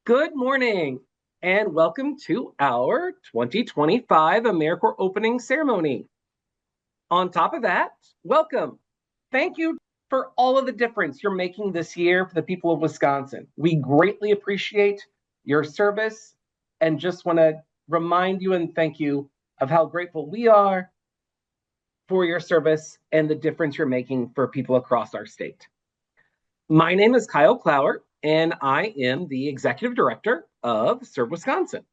Good morning and welcome to our 2025 AmeriCorps opening ceremony. On top of that, welcome. Thank you for all of the difference you're making this year for the people of Wisconsin. We greatly appreciate your service and just want to remind you and thank you of how grateful we are for your service and the difference you're making for people across our state. My name is Kyle Clower, and I am the Executive Director of Serve Wisconsin.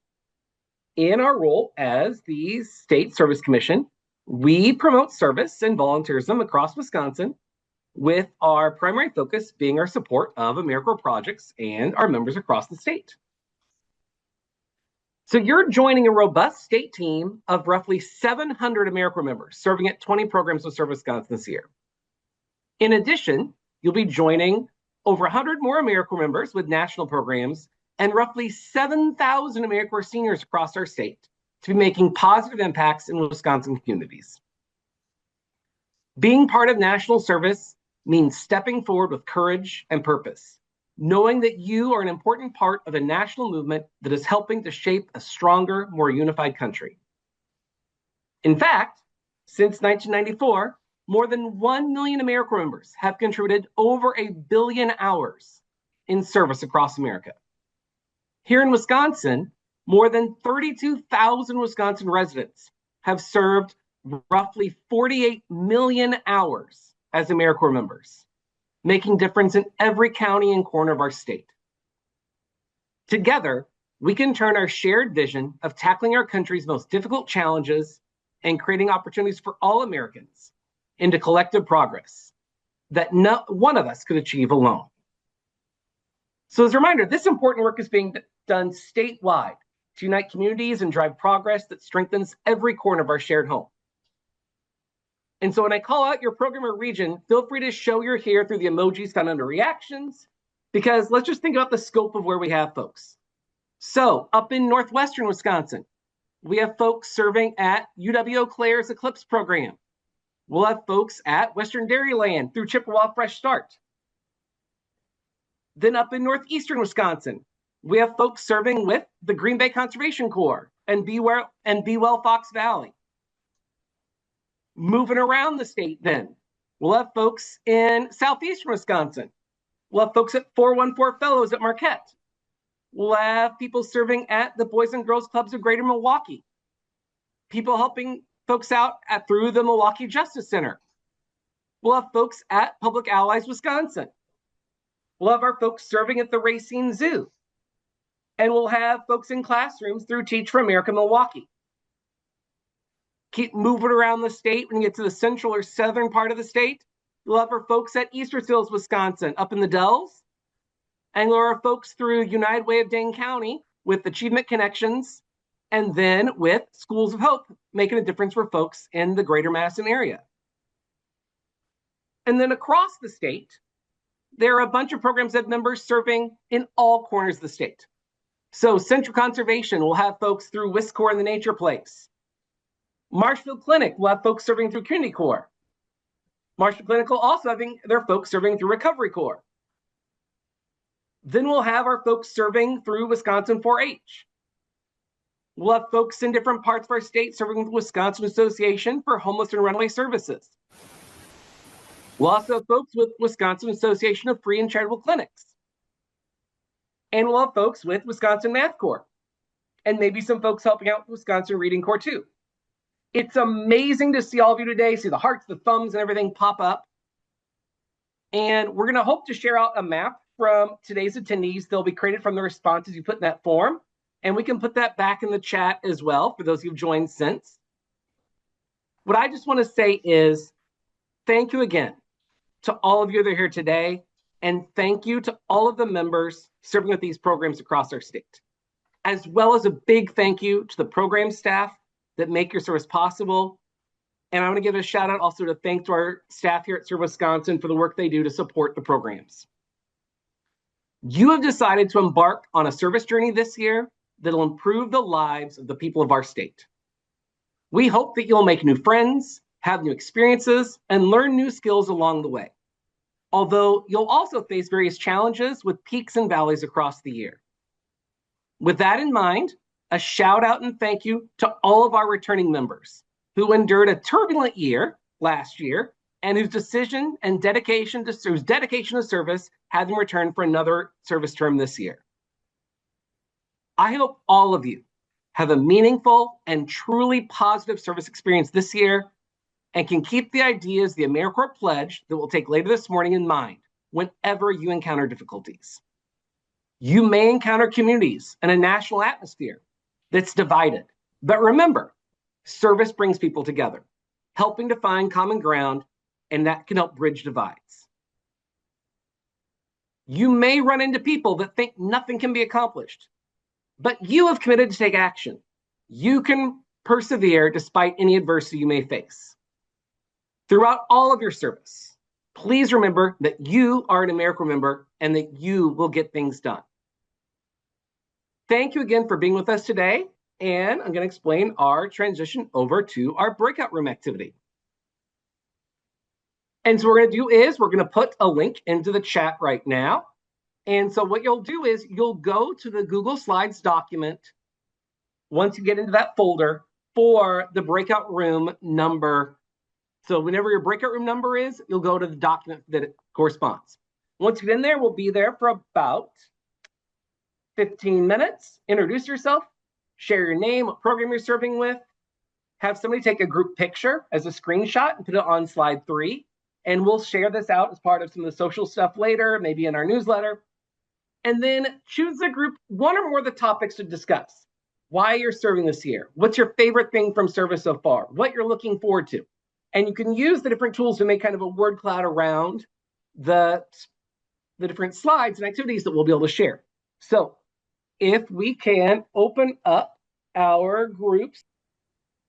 In our role as the State Service Commission, we promote service and volunteerism across Wisconsin, with our primary focus being our support of AmeriCorps projects and our members across the state. So you're joining a robust state team of roughly 700 AmeriCorps members serving at 20 programs with Serve Wisconsin this year. In addition, you'll be joining over 100 more AmeriCorps members with national programs and roughly 7,000 AmeriCorps seniors across our state to be making positive impacts in Wisconsin communities. Being part of national service means stepping forward with courage and purpose, knowing that you are an important part of a national movement that is helping to shape a stronger, more unified country. In fact, since 1994, more than 1 million AmeriCorps members have contributed over 1 billion hours in service across America. Here in Wisconsin, more than 32,000 Wisconsin residents have served roughly 48 million hours as AmeriCorps members, making difference in every county and corner of our state. Together, we can turn our shared vision of tackling our country's most difficult challenges and creating opportunities for all Americans into collective progress that no one of us could achieve alone. So as a reminder, this important work is being done statewide to unite communities and drive progress that strengthens every corner of our shared home. And so when I call out your program or region, feel free to show you're here through the emojis found under reactions, because let's just think about the scope of where we have folks. So up in Northwestern Wisconsin, we have folks serving at UW-Eau Claire's Eclipse program. We'll have folks at Western Dairyland through Chippewa Fresh Start. Then up in Northeastern Wisconsin, we have folks serving with the Green Bay Conservation Corps and Be Well Fox Valley. Moving around the state then, we'll have folks in Southeastern Wisconsin. We'll have folks at 414 Fellows at Marquette. We'll have people serving at the Boys and Girls Clubs of Greater Milwaukee. People helping folks out through the Milwaukee Justice Center. We'll have folks at Public Allies Wisconsin. We'll have our folks serving at the Racine Zoo. And we'll have folks in classrooms through Teach for America Milwaukee. Keep moving around the state. When you get to the central or southern part of the state, you'll have our folks at Easterseals, Wisconsin, up in the Dells. And there are folks through United Way of Dane County with Achievement Connections, and then with Schools of Hope, making a difference for folks in the greater Madison area. And then across the state, there are a bunch of programs that have members serving in all corners of the state. So Central Conservation will have folks through WISCOR and the Nature Place. Marshfield Clinic will have folks serving through Community Corps. Marshfield Clinic will also having their folks serving through Recovery Corps. Then we'll have our folks serving through Wisconsin 4-H. We'll have folks in different parts of our state serving with the Wisconsin Association for Homeless and Runaway Services. We'll also have folks with Wisconsin Association of Free and Charitable Clinics. And we'll have folks with Wisconsin Math Corps. And maybe some folks helping out with Wisconsin Reading Corps too. It's amazing to see all of you today, see the hearts, the thumbs, and everything pop up. And we're going to hope to share out a map from today's attendees. They'll be created from the responses you put in that form. And we can put that back in the chat as well for those who've joined since. What I just want to say is thank you again to all of you that are here today. And thank you to all of the members serving with these programs across our state, as well as a big thank you to the program staff that make your service possible. And I want to give a shout out also to thank to our staff here at Serve Wisconsin for the work they do to support the programs. You have decided to embark on a service journey this year that'll improve the lives of the people of our state. We hope that you'll make new friends, have new experiences, and learn new skills along the way. Although you'll also face various challenges with peaks and valleys across the year. With that in mind, a shout out and thank you to all of our returning members who endured a turbulent year last year and whose decision and dedication to service had them return for another service term this year. I hope all of you have a meaningful and truly positive service experience this year and can keep the ideas the AmeriCorps pledge that we'll take later this morning in mind whenever you encounter difficulties. You may encounter communities and a national atmosphere that's divided, but remember, service brings people together, helping to find common ground, and that can help bridge divides. You may run into people that think nothing can be accomplished, but you have committed to take action. You can persevere despite any adversity you may face. Throughout all of your service, please remember that you are an AmeriCorps member and that you will get things done. Thank you again for being with us today, and I'm going to explain our transition over to our breakout room activity. And so what we're going to do is we're going to put a link into the chat right now. And so what you'll do is you'll go to the Google Slides document once you get into that folder for the breakout room number. So whenever your breakout room number is, you'll go to the document that it corresponds. Once you get in there, we'll be there for about 15 minutes. Introduce yourself, share your name, what program you're serving with, have somebody take a group picture as a screenshot and put it on slide 3. And we'll share this out as part of some of the social stuff later, maybe in our newsletter. And then choose a group, one or more of the topics to discuss. Why you're serving this year. What's your favorite thing from service so far? What you're looking forward to. And you can use the different tools to make kind of a word cloud around the different slides and activities that we'll be able to share. So if we can open up our groups.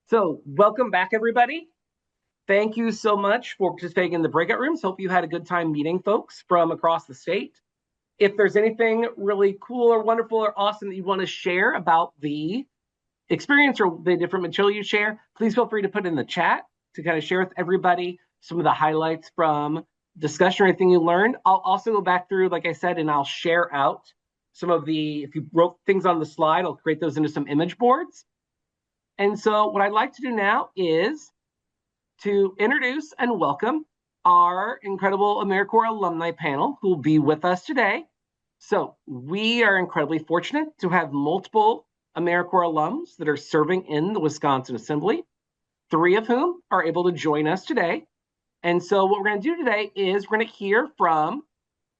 So welcome back, everybody. Thank you so much for participating in the breakout rooms. Hope you had a good time meeting folks from across the state. If there's anything really cool or wonderful or awesome that you want to share about the experience or the different material you share, please feel free to put in the chat to kind of share with everybody some of the highlights from discussion or anything you learned. I'll also go back through, like I said, and I'll share out some of the, if you wrote things on the slide, I'll create those into some image boards. And so what I'd like to do now is to introduce and welcome our incredible AmeriCorps alumni panel who will be with us today. So we are incredibly fortunate to have multiple AmeriCorps alums that are serving in the Wisconsin Assembly, 3 of whom are able to join us today. And so what we're going to do today is we're going to hear from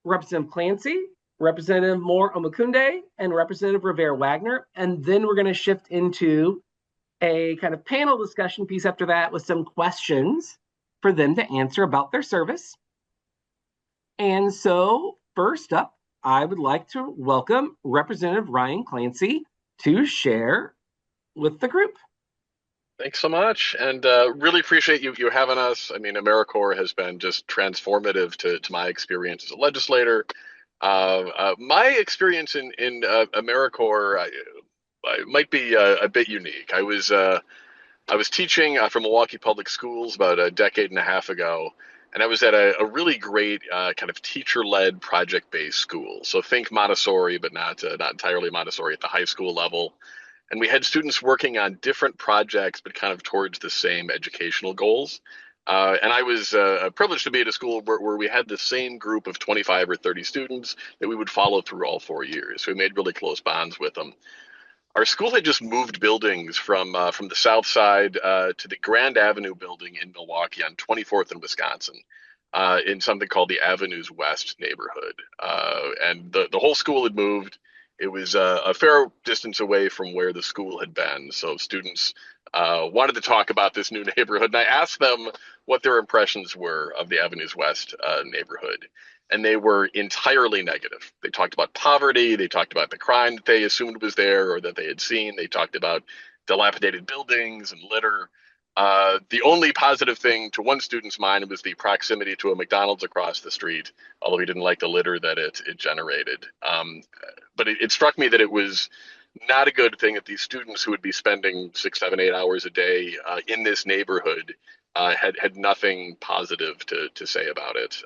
Representative Clancy, Representative Moore Omakunde, and Representative Rivera-Wagner. And then we're going to shift into a kind of panel discussion piece after that with some questions for them to answer about their service. And so first up, I would like to welcome Representative Ryan Clancy to share with the group. Thanks so much, and really appreciate you having us. I mean, AmeriCorps has been just transformative to my experience as a legislator. My experience in AmeriCorps might be a bit unique. I was teaching from Milwaukee Public Schools about a decade and a half ago, and I was at a really great kind of teacher-led project-based school. So think Montessori, but not entirely Montessori at the high school level. And we had students working on different projects, but kind of towards the same educational goals. And I was privileged to be at a school where we had the same group of 25 or 30 students that we would follow through all 4 years. So we made really close bonds with them. Our school had just moved buildings from the south side to the Grand Avenue building in Milwaukee on 24th and Wisconsin, in something called the Avenues West neighborhood. And the whole school had moved. It was a fair distance away from where the school had been. So students wanted to talk about this new neighborhood. And I asked them what their impressions were of the Avenues West neighborhood. And they were entirely negative. They talked about poverty. They talked about the crime that they assumed was there or that they had seen. They talked about dilapidated buildings and litter. The only positive thing to one student's mind was the proximity to a McDonald's across the street, although he didn't like the litter that it generated. But it struck me that it was not a good thing that these students who would be spending 6, 7, 8 hours a day in this neighborhood had nothing positive to say about it.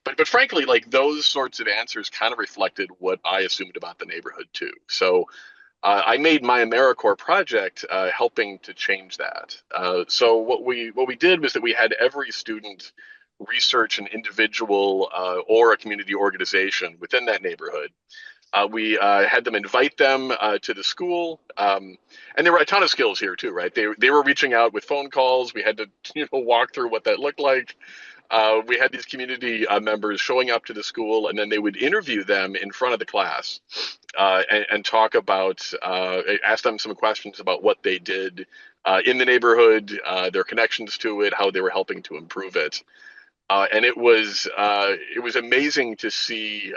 But frankly, like those sorts of answers kind of reflected what I assumed about the neighborhood too. So I made my AmeriCorps project helping to change that. So what we did was that we had every student research an individual or a community organization within that neighborhood. We had them invite them to the school, and there were a ton of skills here too, right? They were reaching out with phone calls. We had to walk through what that looked like. We had these community members showing up to the school, and then they would interview them in front of the class and talk about, ask them some questions about what they did in the neighborhood, their connections to it, how they were helping to improve it. And it was amazing to see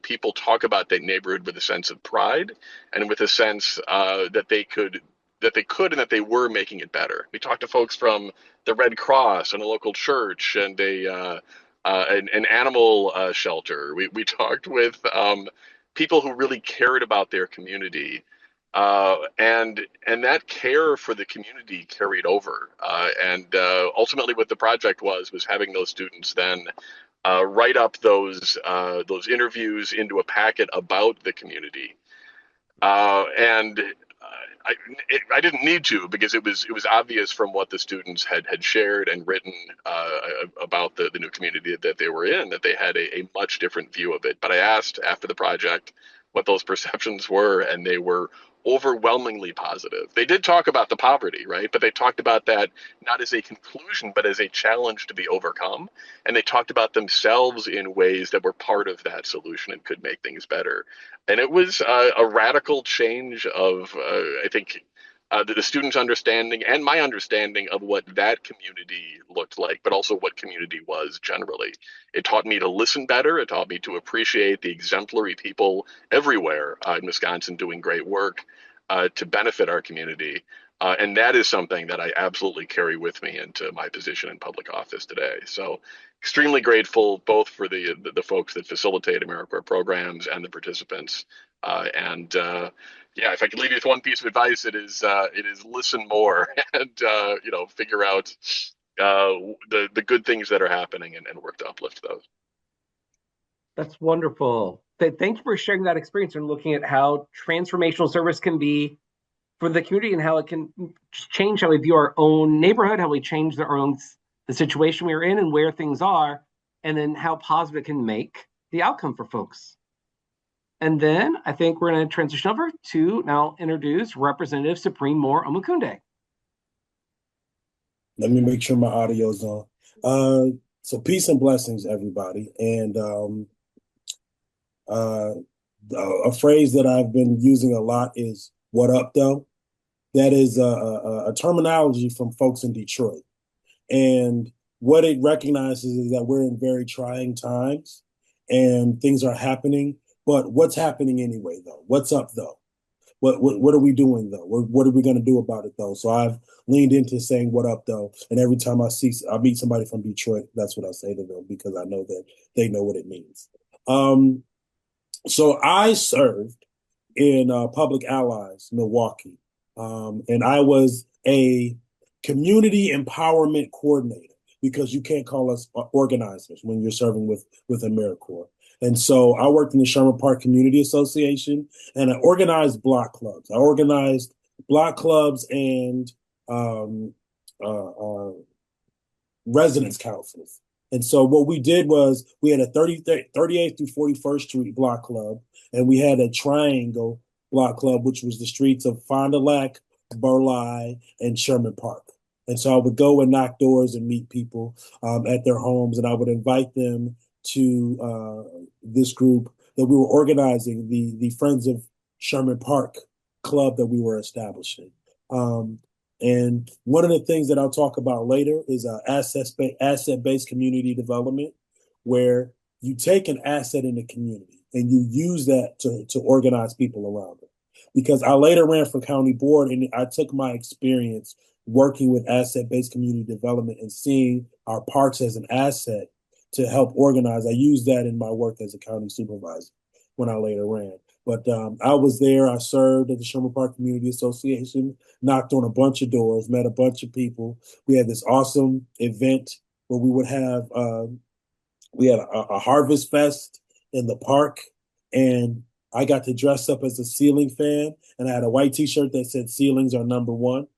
people talk about that neighborhood with a sense of pride and with a sense that they could and that they were making it better. We talked to folks from the Red Cross and a local church and an animal shelter. We talked with people who really cared about their community. And that care for the community carried over. And ultimately, what the project was having those students then write up those interviews into a packet about the community. And I didn't need to, because it was obvious from what the students had shared and written about the new community that they were in, that they had a much different view of it. But I asked after the project what those perceptions were, and they were overwhelmingly positive. They did talk about the poverty, right? But they talked about that not as a conclusion, but as a challenge to be overcome. And they talked about themselves in ways that were part of that solution and could make things better. And it was a radical change of, I think, the students' understanding and my understanding of what that community looked like, but also what community was generally. It taught me to listen better. It taught me to appreciate the exemplary people everywhere in Wisconsin doing great work to benefit our community. And that is something that I absolutely carry with me into my position in public office today. So extremely grateful both for the folks that facilitate AmeriCorps programs and the participants. And yeah, if I could leave you with one piece of advice, it is listen more and figure out the good things that are happening and work to uplift those. That's wonderful. Thank you for sharing that experience and looking at how transformational service can be for the community and how it can change how we view our own neighborhood, how we change the situation we're in and where things are, and then how positive it can make the outcome for folks. And then I think we're going to transition over to now introduce Representative Supreme Moore Omukunde. Let me make sure my audio's on. So peace and blessings, everybody. And a phrase that I've been using a lot is "What up, though?" That is a terminology from folks in Detroit. And what it recognizes is that we're in very trying times and things are happening. But what's happening anyway, though? What's up, though? What are we doing, though? What are we going to do about it, though? So I've leaned into saying, "What up, though?" And every time I meet somebody from Detroit, that's what I say to them, because I know that they know what it means. So I served in Public Allies, Milwaukee, and I was a community empowerment coordinator, because you can't call us organizers when you're serving with AmeriCorps. And so I worked in the Sherman Park Community Association, and I organized block clubs. I organized block clubs and residence councils. And so what we did was we had a 38th through 41st Street block club, and we had a triangle block club, which was the streets of Fond du Lac, Burleigh, and Sherman Park. And so I would go and knock doors and meet people at their homes, and I would invite them to this group that we were organizing, the Friends of Sherman Park club that we were establishing. And one of the things that I'll talk about later is asset-based community development, where you take an asset in the community and you use that to organize people around it. Because I later ran for county board, and I took my experience working with asset-based community development and seeing our parks as an asset to help organize. I used that in my work as a county supervisor when I later ran. But I was there. I served at the Sherman Park Community Association, knocked on a bunch of doors, met a bunch of people. We had this awesome event where we had a harvest fest in the park, and I got to dress up as a ceiling fan, and I had a white T-shirt that said "Ceilings are number one."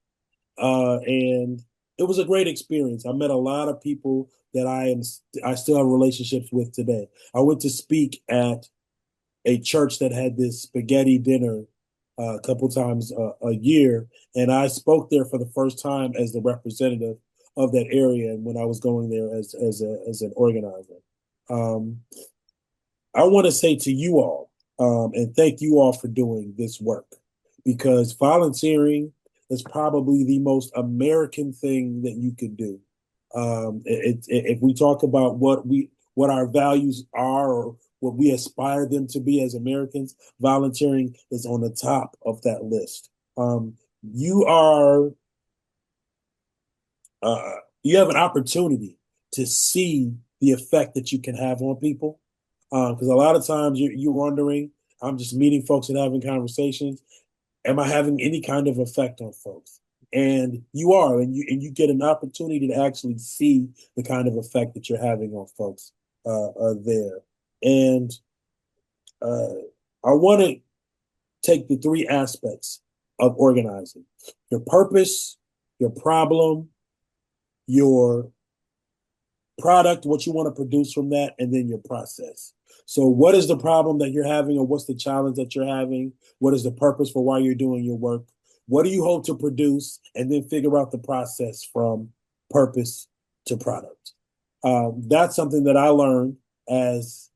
And it was a great experience. I met a lot of people that I still have relationships with today. I went to speak at a church that had this spaghetti dinner a couple times a year, and I spoke there for the first time as the representative of that area. And when I was going there as an organizer, um, I want to say to you all, and thank you all for doing this work, because volunteering is probably the most American thing that you could do. If we talk about what our values are or what we aspire them to be as Americans, volunteering is on the top of that list. You are you have an opportunity to see the effect that you can have on people. Because a lot of times you're wondering, I'm just meeting folks and having conversations. Am I having any kind of effect on folks? And you are, and you get an opportunity to actually see the kind of effect that you're having on folks there. And uh, I want to take the three aspects of organizing: your purpose, your problem, your product, what you want to produce from that, and then your process. So, what is the problem that you're having, or what's the challenge that you're having? What is the purpose for why you're doing your work? What do you hope to produce? And then figure out the process from purpose to product. That's something that I learned as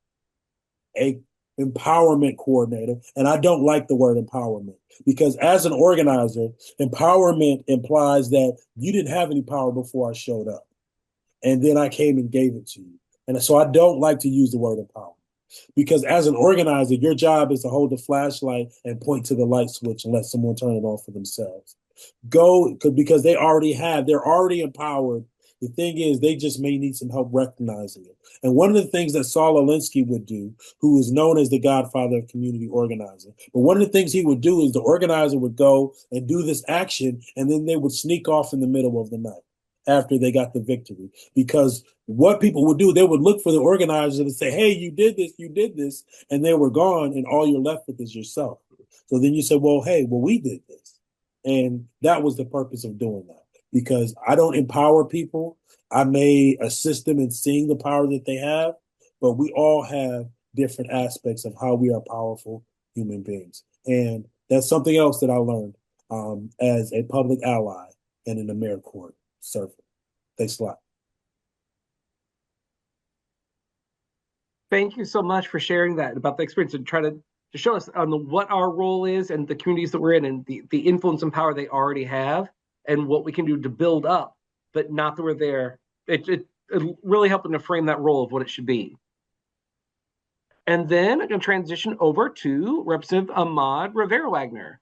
a empowerment coordinator, and I don't like the word empowerment because as an organizer, empowerment implies that you didn't have any power before I showed up, and then I came and gave it to you. And so I don't like to use the word empowerment because as an organizer, your job is to hold the flashlight and point to the light switch and let someone turn it on for themselves. Go because they're already empowered. The thing is, they just may need some help recognizing it. And one of the things that Saul Alinsky would do, who is known as the godfather of community organizing, but one of the things he would do is the organizer would go and do this action, and then they would sneak off in the middle of the night after they got the victory. Because what people would do, they would look for the organizer and say, hey, you did this, and they were gone, and all you're left with is yourself. So then you say, well, hey, we did this. And that was the purpose of doing that. Because I don't empower people. I may assist them in seeing the power that they have, but we all have different aspects of how we are powerful human beings. And that's something else that I learned as a public ally and an AmeriCorps servant. Thanks a lot. Thank you so much for sharing that about the experience and try to show us on what our role is and the communities that we're in and the influence and power they already have and what we can do to build up, but not that we're there. It really helping to frame that role of what it should be. And then I'm going to transition over to Representative Ahmad Rivera-Wagner.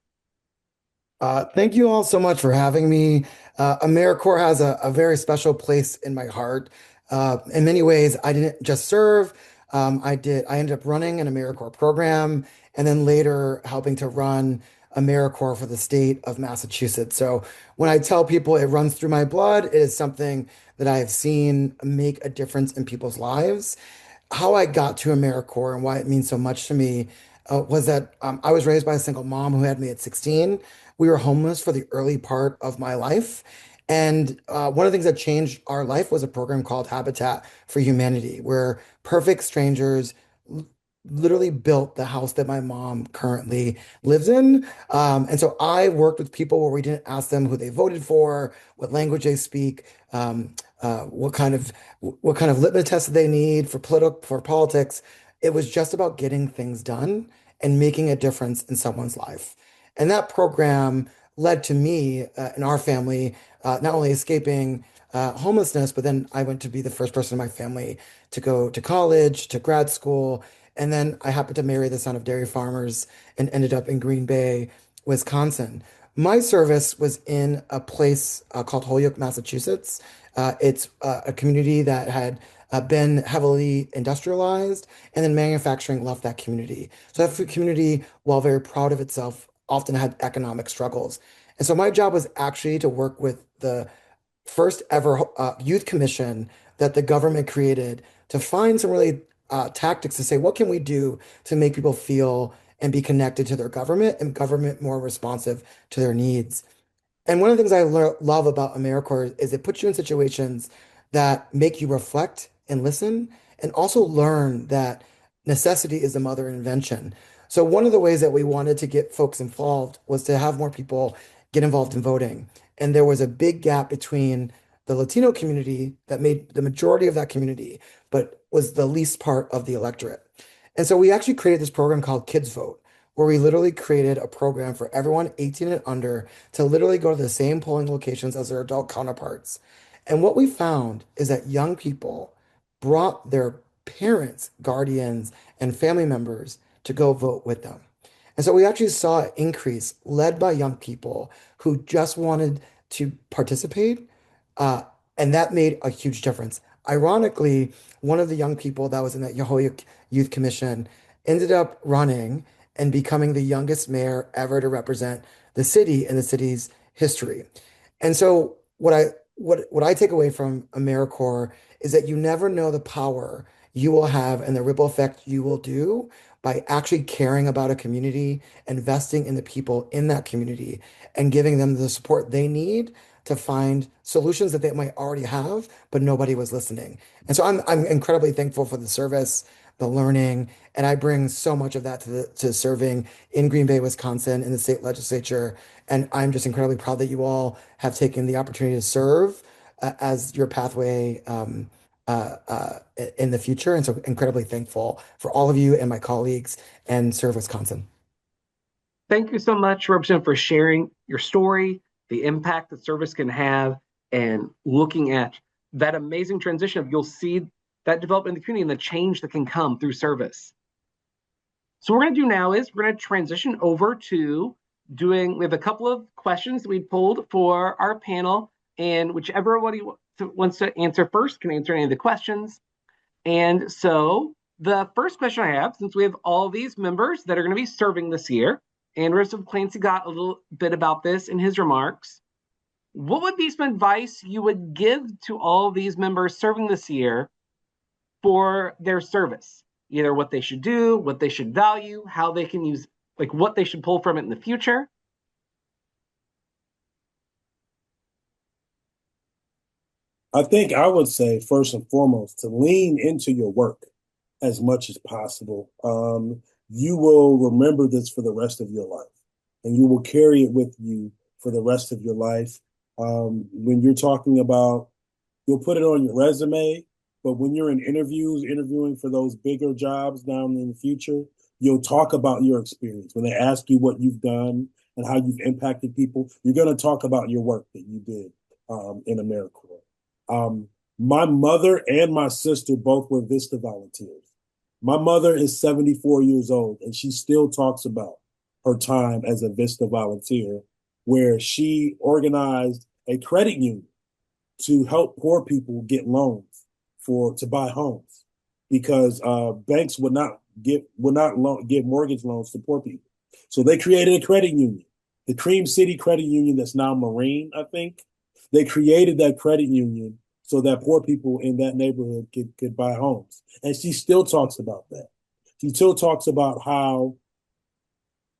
Thank you all so much for having me. AmeriCorps has a very special place in my heart. In many ways, I didn't just serve. I ended up running an AmeriCorps program and then later helping to run AmeriCorps for the state of Massachusetts. So when I tell people it runs through my blood, it is something that I have seen make a difference in people's lives. How I got to AmeriCorps and why it means so much to me was that I was raised by a single mom who had me at 16. We were homeless for the early part of my life. And one of the things that changed our life was a program called Habitat for Humanity, where perfect strangers literally built the house that my mom currently lives in. And so I worked with people where we didn't ask them who they voted for, what language they speak, what kind of litmus test they need for politics. It was just about getting things done and making a difference in someone's life. And that program led to me and our family not only escaping homelessness, but then I went to be the first person in my family to go to college, to grad school. And then I happened to marry the son of dairy farmers and ended up in Green Bay, Wisconsin. My service was in a place called Holyoke, Massachusetts. It's a community that had been heavily industrialized, and then manufacturing left that community. So that community, while very proud of itself, often had economic struggles. And so my job was actually to work with the first ever youth commission that the government created to find some really tactics to say, what can we do to make people feel and be connected to their government and government more responsive to their needs? And one of the things I love about AmeriCorps is it puts you in situations that make you reflect and listen, and also learn that necessity is the mother of invention. So one of the ways that we wanted to get folks involved was to have more people get involved in voting. And there was a big gap between the Latino community that made the majority of that community, but was the least part of the electorate. And so we actually created this program called Kids Vote, where we literally created a program for everyone 18 and under to literally go to the same polling locations as their adult counterparts. And what we found is that young people brought their parents, guardians, and family members to go vote with them. And so we actually saw an increase led by young people who just wanted to participate. Uh, and that made a huge difference. Ironically, one of the young people that was in that Yahoyuk Youth Commission ended up running and becoming the youngest mayor ever to represent the city in the city's history. And so what I take away from AmeriCorps is that you never know the power you will have and the ripple effect you will do by actually caring about a community, investing in the people in that community, and giving them the support they need to find solutions that they might already have, but nobody was listening. And so I'm incredibly thankful for the service, the learning, and I bring so much of that to serving in Green Bay, Wisconsin, in the state legislature. And I'm just incredibly proud that you all have taken the opportunity to serve as your pathway in the future. And so incredibly thankful for all of you and my colleagues and Serve Wisconsin. Thank you so much, Representative, for sharing your story, the impact that service can have, and looking at that amazing transition of you'll see that development in the community and the change that can come through service. So what we're going to do now is we're going to transition over to we have a couple of questions that we pulled for our panel, and whichever one wants to answer first can answer any of the questions. And so the first question I have, since we have all these members that are going to be serving this year, and Representative Clancy got a little bit about this in his remarks, what would be some advice you would give to all these members serving this year for their service? Either what they should do, what they should value, how they can use, like what they should pull from it in the future. I think I would say, first and foremost, to lean into your work as much as possible. You will remember this for the rest of your life, and you will carry it with you for the rest of your life. When you're talking about, you'll put it on your resume, but when you're in interviews, interviewing for those bigger jobs down in the future, you'll talk about your experience. When they ask you what you've done and how you've impacted people, you're going to talk about your work that you did in AmeriCorps. My mother and my sister both were Vista volunteers. My mother is 74 years old, and she still talks about her time as a Vista volunteer, where she organized a credit union to help poor people get loans to buy homes, because banks would not give mortgage loans to poor people. So they created a credit union, the Cream City Credit Union, that's now Marine, I think. They created that credit union so that poor people in that neighborhood could buy homes. And she still talks about that. She still talks about how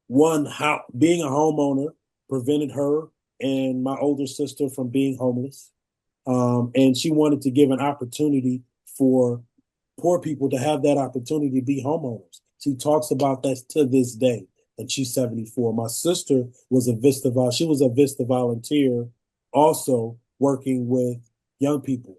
being a homeowner prevented her and my older sister from being homeless. And she wanted to give an opportunity for poor people to have that opportunity to be homeowners. She talks about that to this day, and she's 74. My sister was she was a Vista volunteer, also working with young people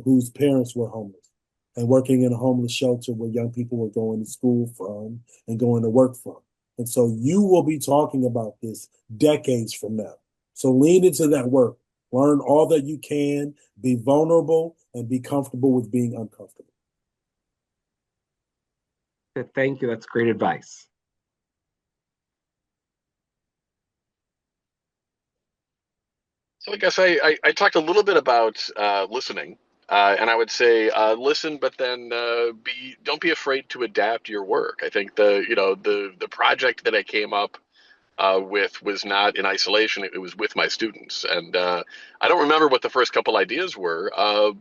whose parents were homeless, and working in a homeless shelter where young people were going to school from and going to work from. And so you will be talking about this decades from now. So lean into that work. Learn all that you can, be vulnerable, and be comfortable with being uncomfortable. Thank you. That's great advice. So I guess I talked a little bit about listening. And I would say listen, but then don't be afraid to adapt your work. I think the project that I came up with was not in isolation. It was with my students. And I don't remember what the first couple ideas were,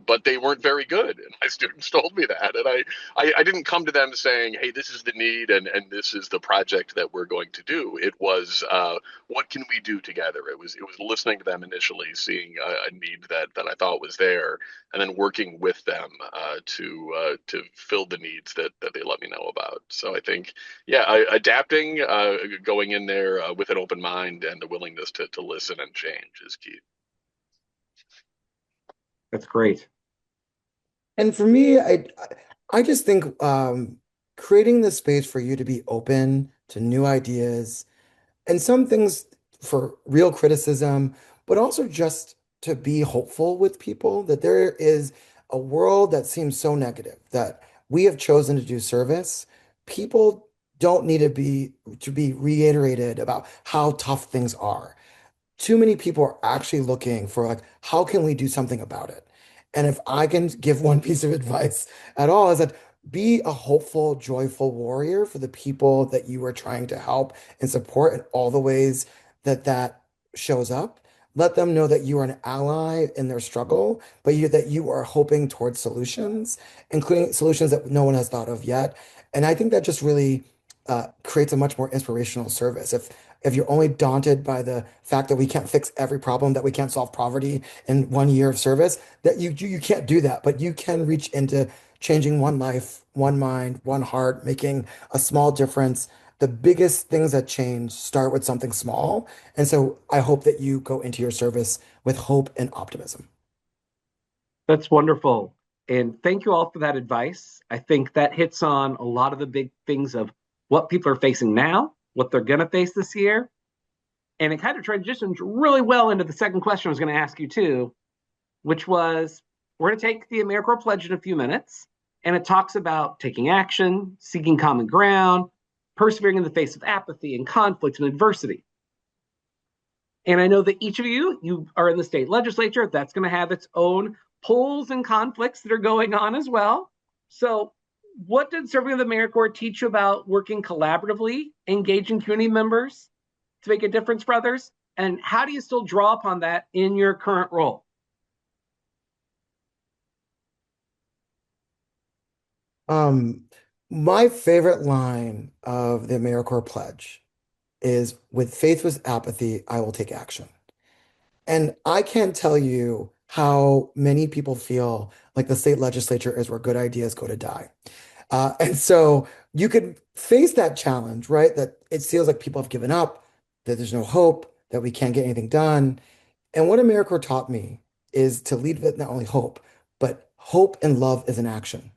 but they weren't very good. And my students told me that. And I didn't come to them saying, hey, this is the need and this is the project that we're going to do. It was, what can we do together? It was listening to them initially, seeing a need that I thought was there, and then working with them to fill the needs that they let me know about. So I think, yeah, adapting, going in there with an open mind and a willingness to listen and change is key. That's great. And for me, I just think creating the space for you to be open to new ideas and some things for real criticism, but also just to be hopeful with people that there is a world that seems so negative that we have chosen to do service. People don't need to be reiterated about how tough things are. Too many people are actually looking for like, how can we do something about it? And if I can give one piece of advice at all, is that be a hopeful, joyful warrior for the people that you are trying to help and support in all the ways that that shows up. Let them know that you are an ally in their struggle, but that you are hoping towards solutions, including solutions that no one has thought of yet. And I think that just really creates a much more inspirational service. If you're only daunted by the fact that we can't fix every problem, that we can't solve poverty in 1 year of service, that you can't do that, but you can reach into changing one life, one mind, one heart, making a small difference. The biggest things that change start with something small. And so I hope that you go into your service with hope and optimism. That's wonderful. And thank you all for that advice. I think that hits on a lot of the big things of what people are facing now, what they're going to face this year. And it kind of transitions really well into the second question I was going to ask you, too, which was we're going to take the AmeriCorps Pledge in a few minutes. And it talks about taking action, seeking common ground, persevering in the face of apathy and conflict and adversity. And I know that each of you are in the state legislature. That's going to have its own polls and conflicts that are going on as well. So what did serving with the AmeriCorps teach you about working collaboratively, engaging community members to make a difference for others? And how do you still draw upon that in your current role? Um, my favorite line of the AmeriCorps Pledge is with faith with apathy, I will take action. And I can't tell you how many people feel like the state legislature is where good ideas go to die. And so you could face that challenge, right? That it feels like people have given up, that there's no hope, that we can't get anything done. And what AmeriCorps taught me is to lead with not only hope, but hope and love is an action.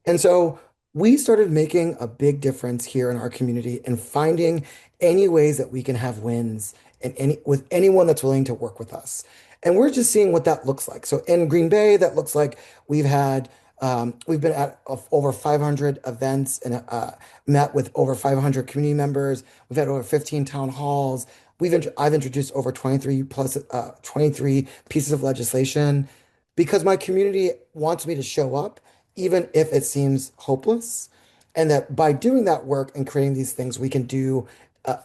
And so we started making a big difference here in our community and finding any ways that we can have wins and with anyone that's willing to work with us. And we're just seeing what that looks like. So in Green Bay, that looks like we've been at over 500 events and met with over 500 community members. We've had over 15 town halls. I've introduced over 23 pieces of legislation because my community wants me to show up even if it seems hopeless. And that by doing that work and creating these things, we can do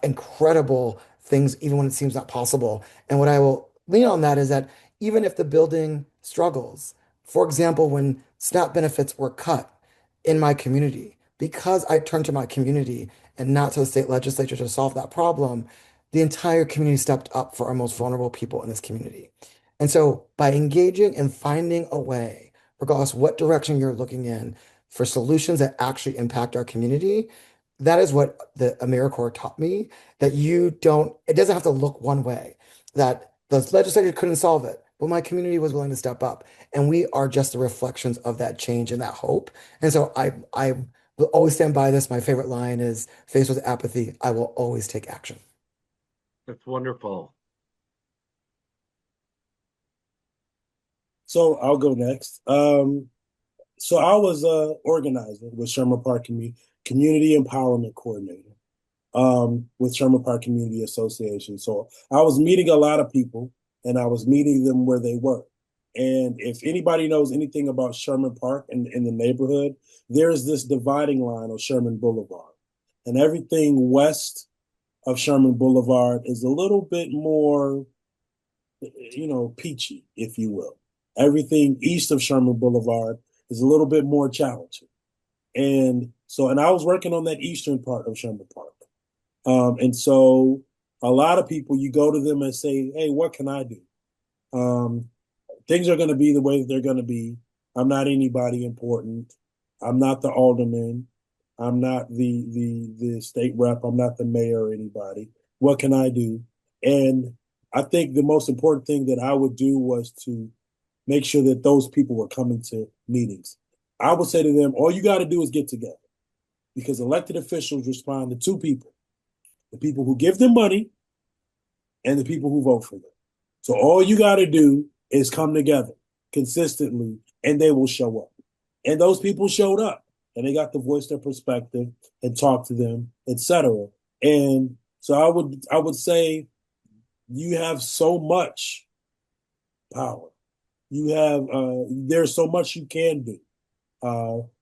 incredible things, even when it seems not possible. And what I will lean on that is that even if the building struggles, for example, when SNAP benefits were cut in my community, because I turned to my community and not to the state legislature to solve that problem, the entire community stepped up for our most vulnerable people in this community. And so by engaging and finding a way, regardless what direction you're looking in, for solutions that actually impact our community, that is what the AmeriCorps taught me, that it doesn't have to look one way, that the legislature couldn't solve it, but my community was willing to step up. And we are just the reflections of that change and that hope. And so I will always stand by this. My favorite line is faced with apathy, I will always take action. That's wonderful. So I'll go next. So I was organizer with Sherman Park Community Empowerment Coordinator with Sherman Park Community Association. So I was meeting a lot of people and I was meeting them where they were. And if anybody knows anything about Sherman Park in the neighborhood, there's this dividing line on Sherman Boulevard. And everything west of Sherman Boulevard is a little bit more, peachy, if you will. Everything east of Sherman Boulevard is a little bit more challenging. And I was working on that eastern part of Sherman Park. And so a lot of people, you go to them and say, hey, what can I do? Things are going to be the way that they're going to be. I'm not anybody important. I'm not the alderman. I'm not the state rep. I'm not the mayor or anybody. What can I do? And I think the most important thing that I would do was to make sure that those people were coming to meetings. I would say to them, all you got to do is get together, because elected officials respond to two people: the people who give them money and the people who vote for them. So all you got to do is come together consistently, and they will show up. And those people showed up, and they got to voice their perspective and talk to them, etc. And so I would say you have so much power. You have there's so much you can do.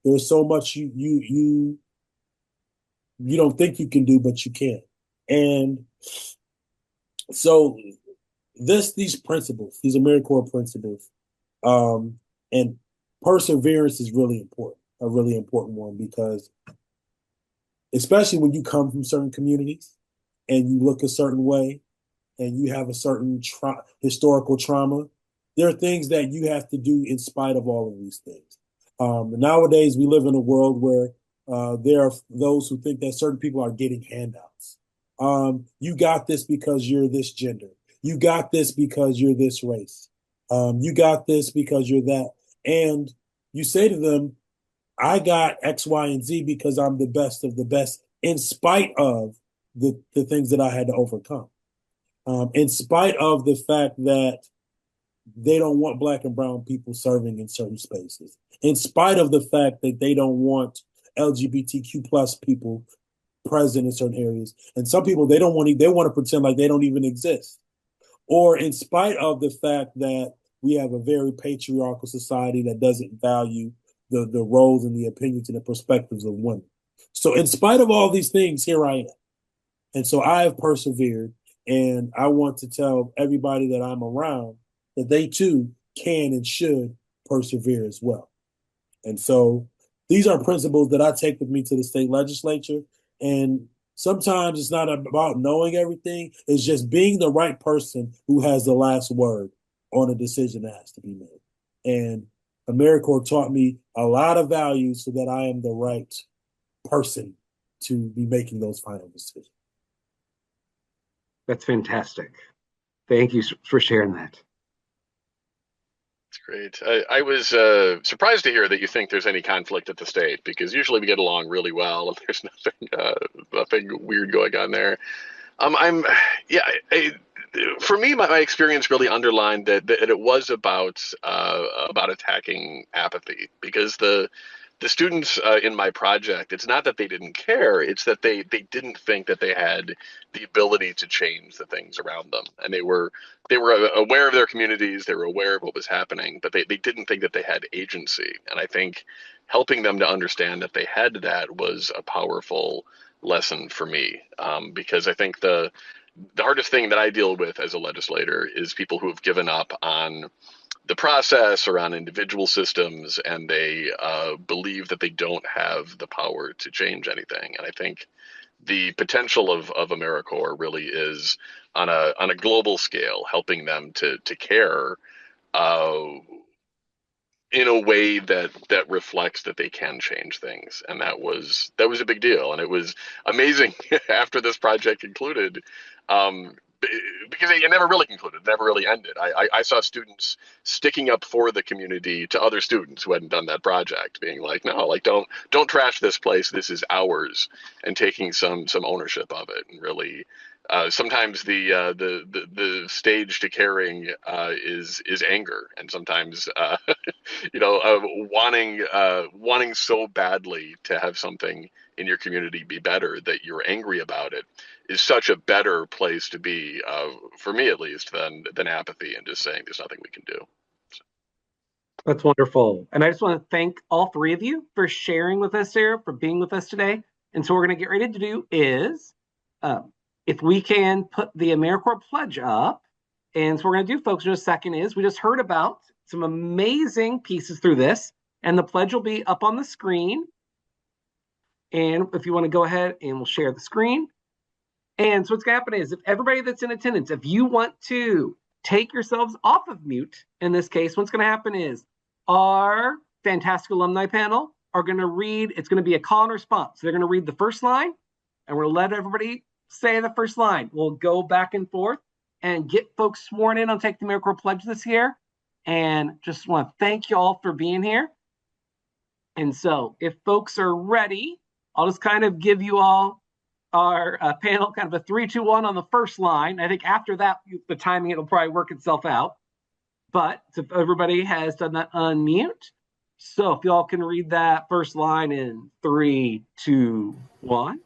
There's so much you don't think you can do, but you can. And so these principles, these AmeriCorps principles, and perseverance is really important, a really important one, because especially when you come from certain communities and you look a certain way and you have a certain historical trauma, there are things that you have to do in spite of all of these things. Nowadays, we live in a world where there are those who think that certain people are getting handouts. You got this because you're this gender. You got this because you're this race. You got this because you're that. And you say to them, I got X, Y, and Z because I'm the best of the best, in spite of the things that I had to overcome. In spite of the fact that they don't want Black and brown people serving in certain spaces, in spite of the fact that they don't want LGBTQ plus people present in certain areas. And some people, they want to pretend like they don't even exist. Or in spite of the fact that we have a very patriarchal society that doesn't value the roles and the opinions and the perspectives of women. So in spite of all these things, here I am. And so I have persevered, and I want to tell everybody that I'm around that they too can and should persevere as well. And so these are principles that I take with me to the state legislature. And sometimes it's not about knowing everything. It's just being the right person who has the last word on a decision that has to be made. And AmeriCorps taught me a lot of values so that I am the right person to be making those final decisions. That's fantastic. Thank you for sharing that. That's great. I was surprised to hear that you think there's any conflict at the state, because usually we get along really well and there's nothing weird going on there. For me, my experience really underlined that it was about attacking apathy, because the students in my project, it's not that they didn't care, it's that they didn't think that they had the ability to change the things around them, and they were aware of their communities, they were aware of what was happening, but they didn't think that they had agency. And I think helping them to understand that they had that was a powerful lesson for me, because I think the hardest thing that I deal with as a legislator is people who have given up on the process or on individual systems, and they believe that they don't have the power to change anything. And I think the potential of AmeriCorps really is on a global scale, helping them to care in a way that reflects that they can change things. And that was a big deal. And it was amazing after this project concluded, because it never really concluded, it never really ended. I saw students sticking up for the community to other students who hadn't done that project, being like, no, like don't trash this place, this is ours, and taking some ownership of it. And really, sometimes the stage to caring is anger, and sometimes wanting so badly to have something in your community be better that you're angry about it is such a better place to be, for me at least, than apathy and just saying there's nothing we can do. That's wonderful. And I just want to thank all three of you for sharing with us here, for being with us today. And so what we're going to get ready to do is, if we can put the AmeriCorps pledge up. And so what we're going to do, folks, in just a second is we just heard about some amazing pieces through this. And the pledge will be up on the screen. And if you want to go ahead and we'll share the screen. And so what's going to happen is if everybody that's in attendance, if you want to take yourselves off of mute, in this case, what's going to happen is our fantastic alumni panel are going to read, it's going to be a call and response. So they're going to read the first line and we're going to let everybody say the first line. We'll go back and forth and get folks sworn in on Take the AmeriCorps Pledge this year. And just want to thank you all for being here. And so if folks are ready, I'll just kind of give you all our panel kind of a 3, 2, 1 on the first line. I think after that, the timing, it'll probably work itself out. But if everybody has done that, unmute. So if y'all can read that first line in 3, 2, 1.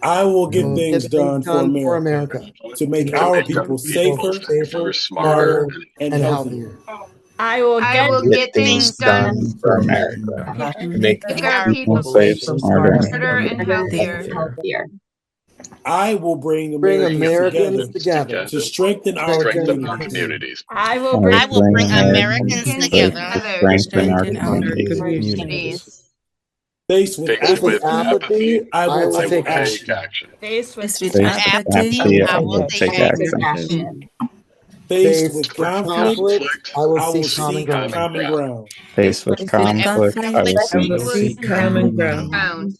I will get things done for America to make our people safer, smarter, and healthier. I will get things done for America to make our people safe, smarter, and healthier. I will bring Americans together to strengthen our communities. I will bring Americans together to strengthen our communities. Faced with apathy, I will take action. Faced with apathy, I will take action. Faced with conflict, I will seek common ground. Faced with conflict, I will seek common ground.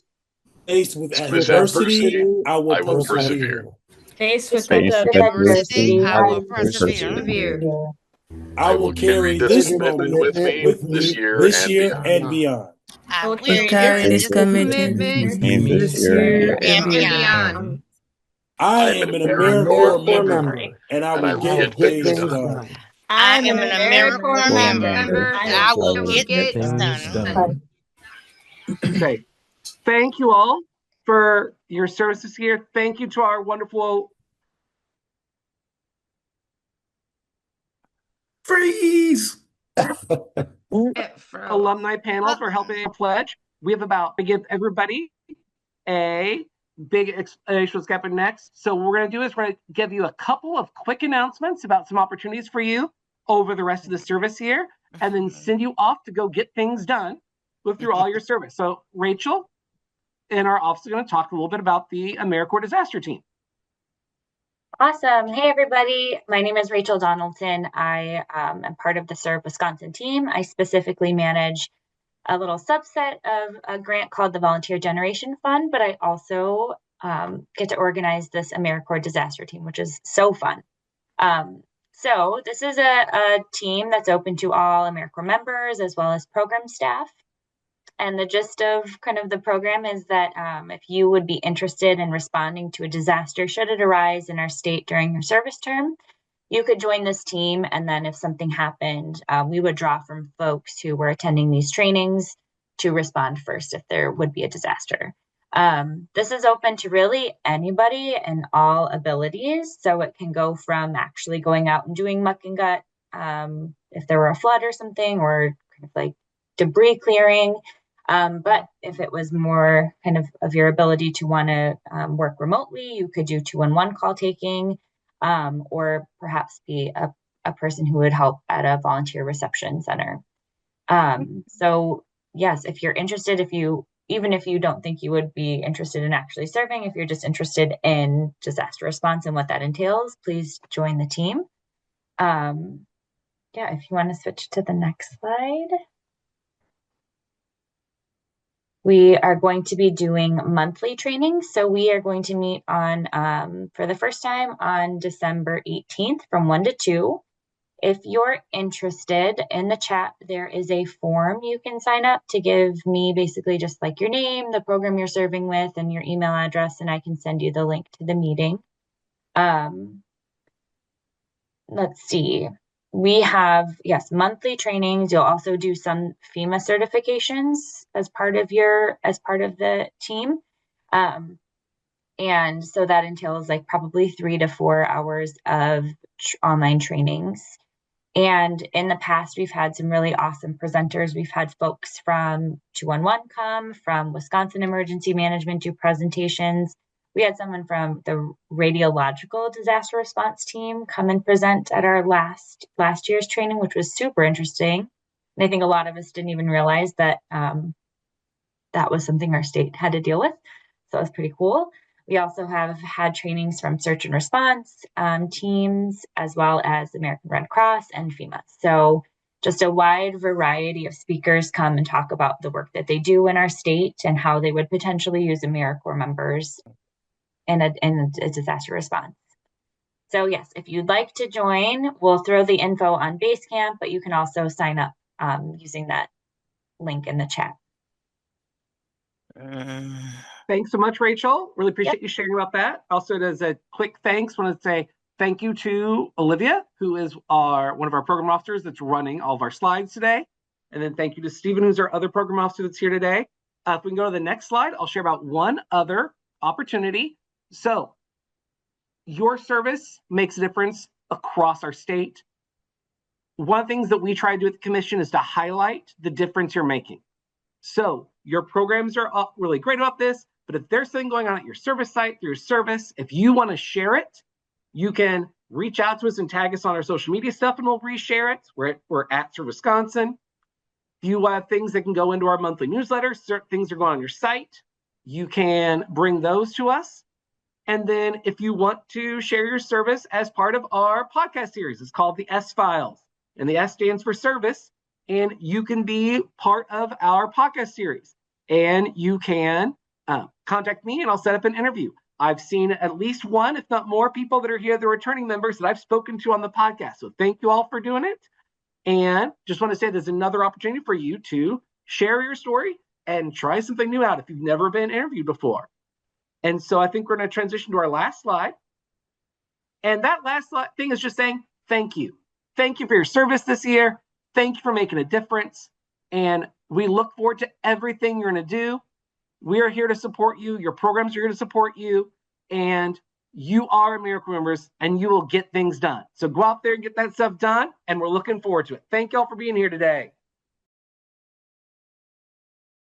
Faced with adversity, I will persevere. Faced with adversity, I will persevere. I will carry this moment with me this year and beyond. I will carry this commitment this year and beyond. I am an AmeriCorps member, and I will get things done. I am an AmeriCorps member, and I will get things done. Okay. Thank you all for your services here. Thank you to our wonderful freeze alumni panel for helping a pledge. We have about to give everybody a big explanation what's happening next. So what we're going to do is we're going to give you a couple of quick announcements about some opportunities for you over the rest of the service here, and then send you off to go get things done through all your service. So Rachel in our office is going to talk a little bit about the AmeriCorps disaster team. Awesome. Hey, everybody. My name is Rachel Donaldson. I am part of the Serve Wisconsin team. I specifically manage a little subset of a grant called the Volunteer Generation Fund, but I also get to organize this AmeriCorps disaster team, which is so fun. So this is a team that's open to all AmeriCorps members as well as program staff. And the gist of kind of the program is that if you would be interested in responding to a disaster should it arise in our state during your service term, you could join this team. And then if something happened, we would draw from folks who were attending these trainings to respond first if there would be a disaster. This is open to really anybody and all abilities. So it can go from actually going out and doing muck and gut if there were a flood or something, or kind of like debris clearing. But if it was more kind of your ability to want to work remotely, you could do 2-on-1 call taking, or perhaps be a person who would help at a volunteer reception center. So yes, if you're interested, even if you don't think you would be interested in actually serving, if you're just interested in disaster response and what that entails, please join the team. Yeah, if you want to switch to the next slide. We are going to be doing monthly training. So we are going to meet on, for the first time on December 18th from 1 to 2. If you're interested, in the chat, there is a form you can sign up to give me basically just like your name, the program you're serving with, and your email address, and I can send you the link to the meeting. Let's see. We have, yes, monthly trainings. You'll also do some FEMA certifications as part of the team. And so that entails like probably 3 to 4 hours of online trainings. And in the past, we've had some really awesome presenters. We've had folks from 211 come, from Wisconsin Emergency Management do presentations. We had someone from the radiological disaster response team come and present at our last year's training, which was super interesting. And I think a lot of us didn't even realize that that was something our state had to deal with. So it was pretty cool. We also have had trainings from search and response teams, as well as American Red Cross and FEMA. So just a wide variety of speakers come and talk about the work that they do in our state and how they would potentially use AmeriCorps members in a disaster response. So yes, if you'd like to join, we'll throw the info on Basecamp, but you can also sign up using that link in the chat. Thanks so much, Rachel. Really appreciate you sharing about that. Also, as a quick thanks, want to say thank you to Olivia, who is one of our program officers that's running all of our slides today. And then thank you to Stephen, who's our other program officer that's here today. If we can go to the next slide, I'll share about one other opportunity. So your service makes a difference across our state. One of the things that we try to do at the commission is to highlight the difference you're making. So your programs are really great about this, but if there's something going on at your service site, through your service, if you want to share it, you can reach out to us and tag us on our social media stuff and we'll reshare it. We're at Serve Wisconsin. If you have things that can go into our monthly newsletter, certain things are going on your site, you can bring those to us. And then if you want to share your service as part of our podcast series, it's called the S Files, and the S stands for service. And you can be part of our podcast series. And you can contact me and I'll set up an interview. I've seen at least one, if not more, people that are here, the returning members that I've spoken to on the podcast. So thank you all for doing it. And just want to say there's another opportunity for you to share your story and try something new out if you've never been interviewed before. And so I think we're going to transition to our last slide. And that last thing is just saying thank you. Thank you for your service this year. Thank you for making a difference. And we look forward to everything you're going to do. We are here to support you. Your programs are here to support you. And you are AmeriCorps members and you will get things done. So go out there and get that stuff done. And we're looking forward to it. Thank y'all for being here today.